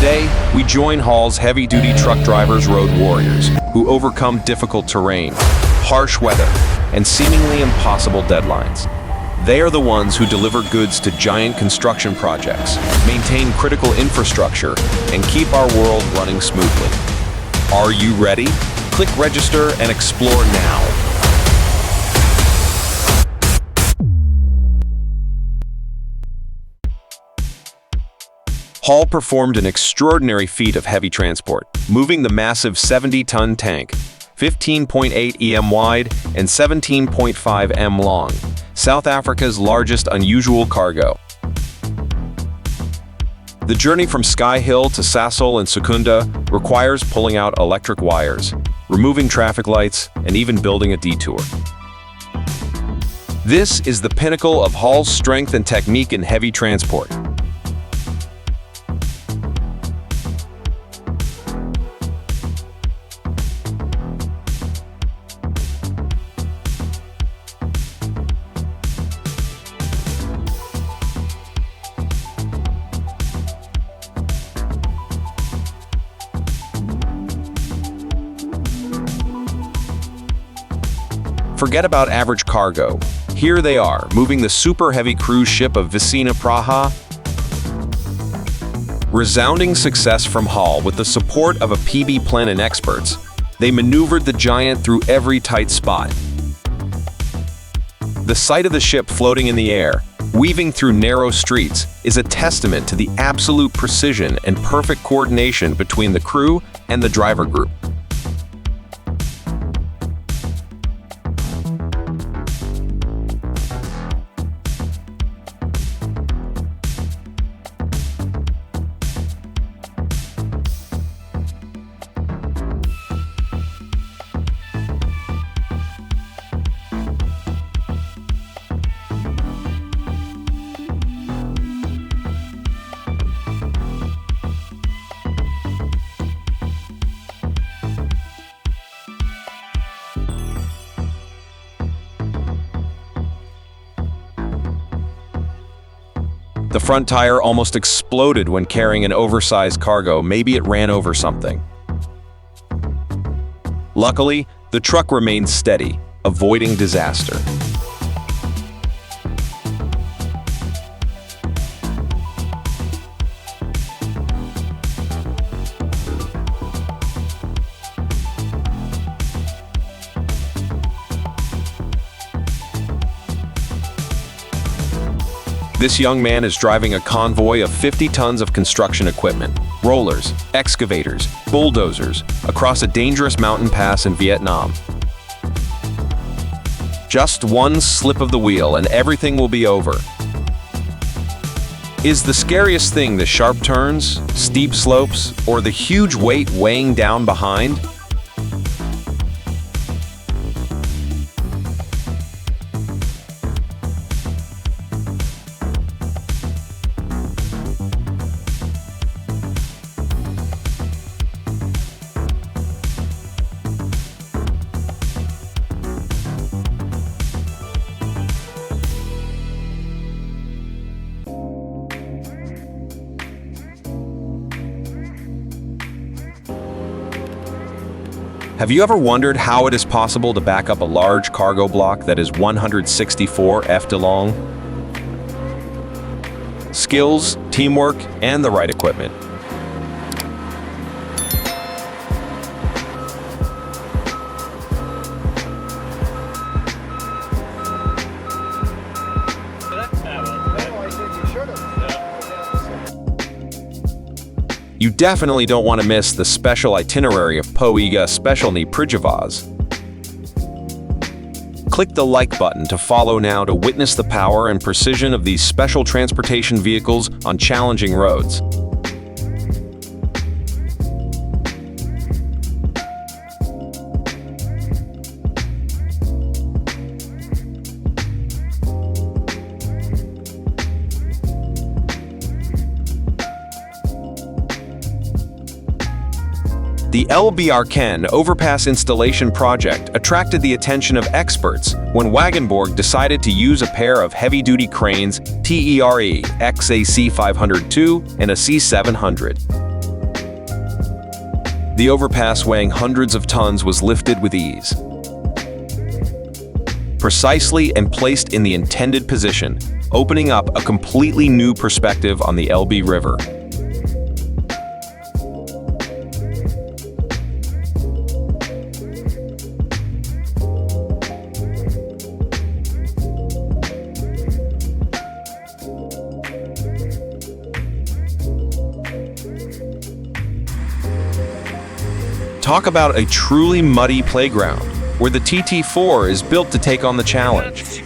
Today, we join Hall's heavy-duty truck drivers, road warriors, who overcome difficult terrain, harsh weather, and seemingly impossible deadlines. They are the ones who deliver goods to giant construction projects, maintain critical infrastructure, and keep our world running smoothly. Are you ready? Click register and explore now. Hall performed an extraordinary feat of heavy transport, moving the massive 70-ton tank, 15.8 em wide and 17.5 em long, South Africa's largest unusual cargo. The journey from Sky Hill to Sasol and Secunda requires pulling out electric wires, removing traffic lights, and even building a detour. This is the pinnacle of Hall's strength and technique in heavy transport. Forget about average cargo. Here they are, moving the super heavy cruise ship of Vicina Praha. Resounding success from Hall with the support of a PB plan and experts. They maneuvered the giant through every tight spot. The sight of the ship floating in the air, weaving through narrow streets, is a testament to the absolute precision and perfect coordination between the crew and the driver group. The front tire almost exploded when carrying an oversized cargo. Maybe it ran over something. Luckily, the truck remained steady, avoiding disaster. This young man is driving a convoy of 50 tons of construction equipment, rollers, excavators, bulldozers, across a dangerous mountain pass in Vietnam. Just one slip of the wheel and everything will be over. Is the scariest thing the sharp turns, steep slopes, or the huge weight weighing down behind? Have you ever wondered how it is possible to back up a large cargo block that is 164 ft long? Skills, teamwork, and the right equipment. You definitely don't want to miss the special itinerary of Poiga Specialny Prijavaz. Click the like button to follow now to witness the power and precision of these special transportation vehicles on challenging roads. The LBRken overpass installation project attracted the attention of experts when Wagenborg decided to use a pair of heavy-duty cranes TERE XAC 502 and a C700. The overpass weighing hundreds of tons was lifted with ease. Precisely and placed in the intended position, opening up a completely new perspective on the Elbe River. Talk about a truly muddy playground, where the TT4 is built to take on the challenge.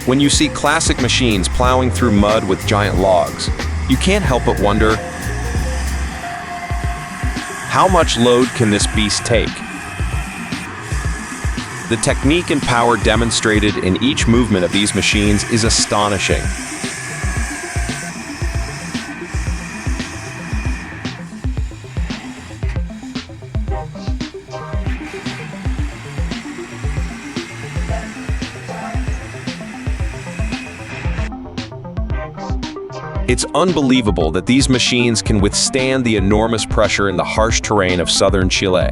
When you see classic machines plowing through mud with giant logs, you can't help but wonder, how much load can this beast take? The technique and power demonstrated in each movement of these machines is astonishing. It's unbelievable that these machines can withstand the enormous pressure in the harsh terrain of southern Chile.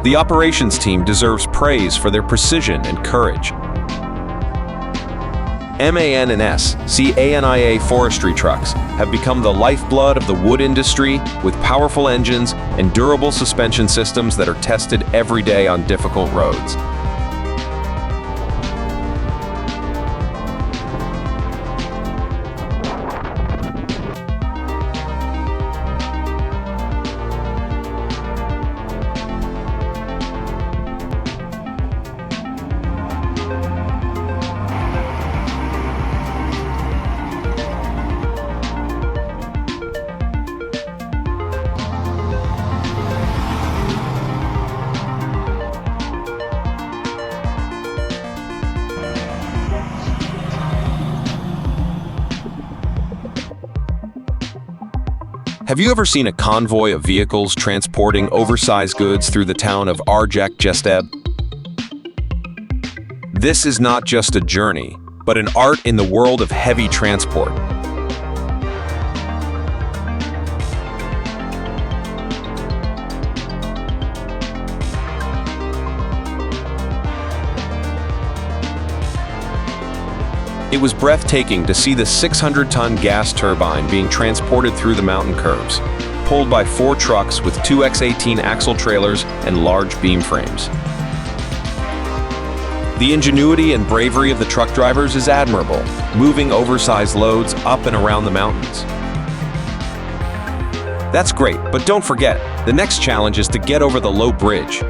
The operations team deserves praise for their precision and courage. MAN&S CANIA forestry trucks have become the lifeblood of the wood industry, with powerful engines and durable suspension systems that are tested every day on difficult roads. Have you ever seen a convoy of vehicles transporting oversized goods through the town of Arjak-Jesteb? This is not just a journey, but an art in the world of heavy transport. It was breathtaking to see the 600-ton gas turbine being transported through the mountain curves, pulled by 4 trucks with 2 X18 axle trailers and large beam frames. The ingenuity and bravery of the truck drivers is admirable, moving oversized loads up and around the mountains. That's great, but don't forget, the next challenge is to get over the low bridge.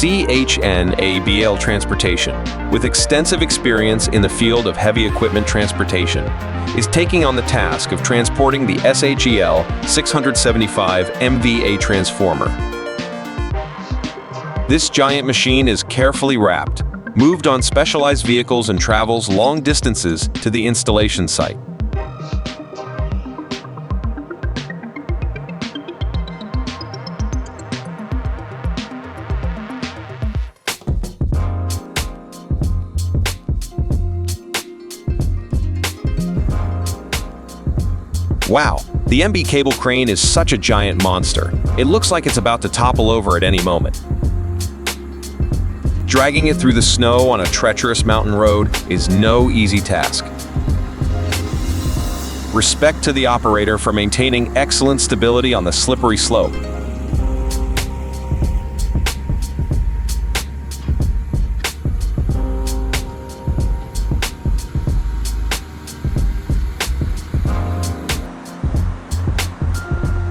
SCHNABL Transportation, with extensive experience in the field of heavy equipment transportation, is taking on the task of transporting the SHEL 675 MVA transformer. This giant machine is carefully wrapped, moved on specialized vehicles, and travels long distances to the installation site. Wow, the MB cable crane is such a giant monster. It looks like it's about to topple over at any moment. Dragging it through the snow on a treacherous mountain road is no easy task. Respect to the operator for maintaining excellent stability on the slippery slope.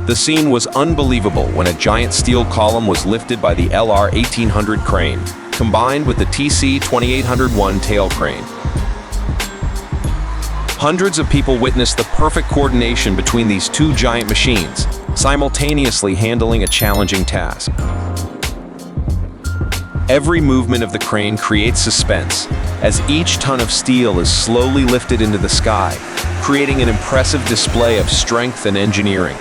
The scene was unbelievable when a giant steel column was lifted by the LR 1800 crane, combined with the TC 2801 tail crane. Hundreds of people witnessed the perfect coordination between these two giant machines, simultaneously handling a challenging task. Every movement of the crane creates suspense, as each ton of steel is slowly lifted into the sky, creating an impressive display of strength and engineering.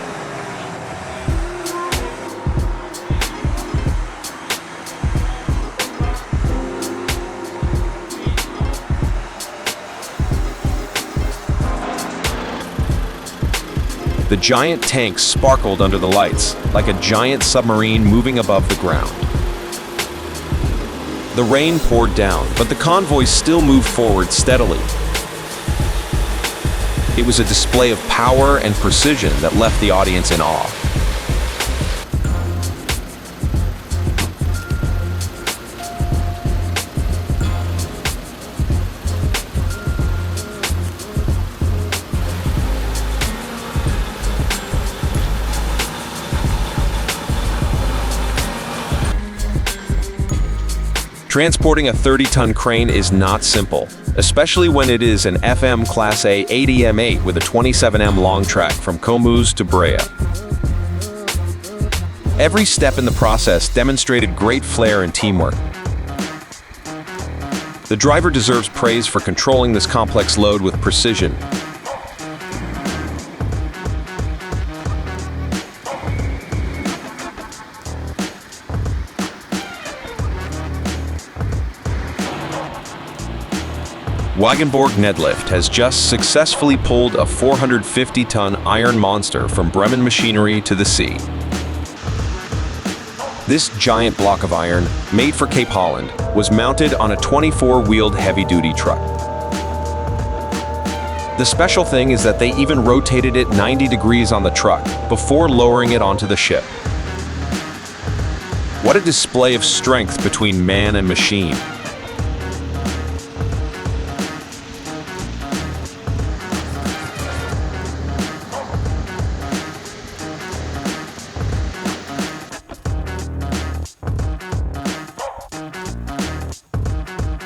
The giant tank sparkled under the lights, like a giant submarine moving above the ground. The rain poured down, but the convoy still moved forward steadily. It was a display of power and precision that left the audience in awe. Transporting a 30-ton crane is not simple, especially when it is an FM Class A 80M8 with a 27M long track from Comuz to Brea. Every step in the process demonstrated great flair and teamwork. The driver deserves praise for controlling this complex load with precision. Wagenborg Nedlift has just successfully pulled a 450-ton iron monster from Bremen Machinery to the sea. This giant block of iron, made for Cape Holland, was mounted on a 24-wheeled heavy-duty truck. The special thing is that they even rotated it 90 degrees on the truck before lowering it onto the ship. What a display of strength between man and machine.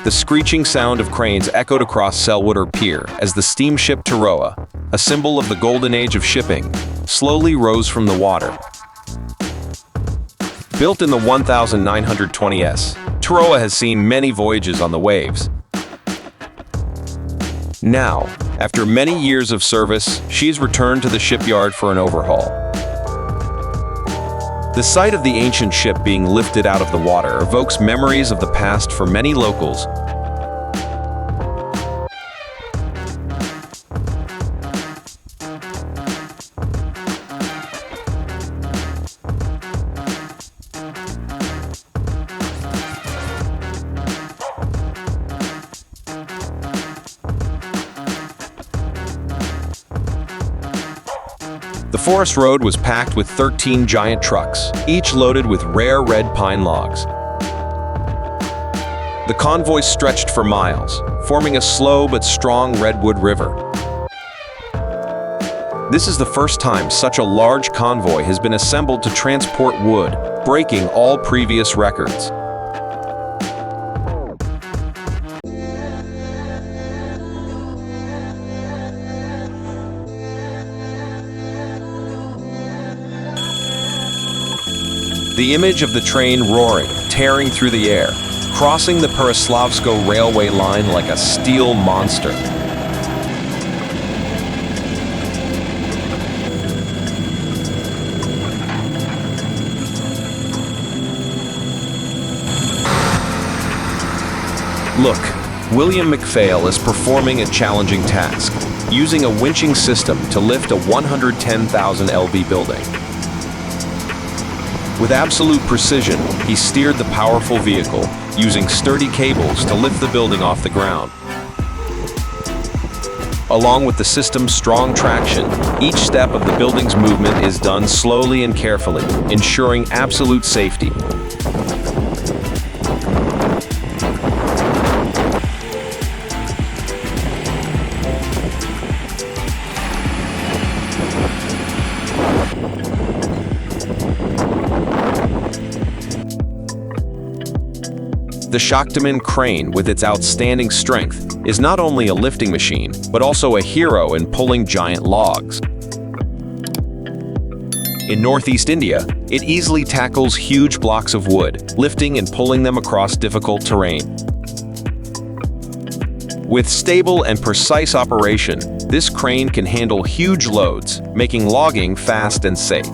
The screeching sound of cranes echoed across Selwater Pier as the steamship Taroa, a symbol of the golden age of shipping, slowly rose from the water. Built in the 1920s, Taroa has seen many voyages on the waves. Now, after many years of service, she's returned to the shipyard for an overhaul. The sight of the ancient ship being lifted out of the water evokes memories of the past for many locals. The forest road was packed with 13 giant trucks, each loaded with rare red pine logs. The convoy stretched for miles, forming a slow but strong redwood river. This is the first time such a large convoy has been assembled to transport wood, breaking all previous records. The image of the train roaring, tearing through the air, crossing the Pereslavsko railway line like a steel monster. Look, William McPhail is performing a challenging task, using a winching system to lift a 110,000 lb building. With absolute precision, he steered the powerful vehicle, using sturdy cables to lift the building off the ground. Along with the system's strong traction, each step of the building's movement is done slowly and carefully, ensuring absolute safety. The Schachtermann crane, with its outstanding strength, is not only a lifting machine, but also a hero in pulling giant logs. In Northeast India, it easily tackles huge blocks of wood, lifting and pulling them across difficult terrain. With stable and precise operation, this crane can handle huge loads, making logging fast and safe.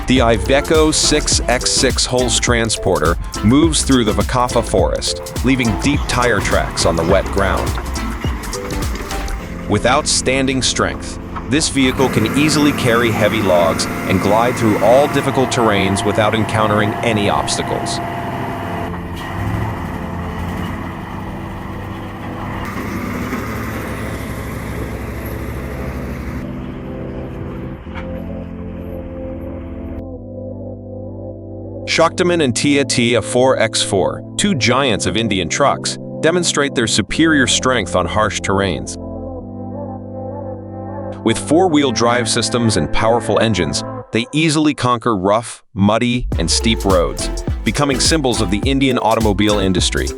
The Iveco 6x6 Hulse transporter moves through the Vakafa forest, leaving deep tire tracks on the wet ground. With outstanding strength, this vehicle can easily carry heavy logs and glide through all difficult terrains without encountering any obstacles. Shaktiman and Tia 4x4, two giants of Indian trucks, demonstrate their superior strength on harsh terrains. With four-wheel drive systems and powerful engines, they easily conquer rough, muddy, and steep roads, becoming symbols of the Indian automobile industry.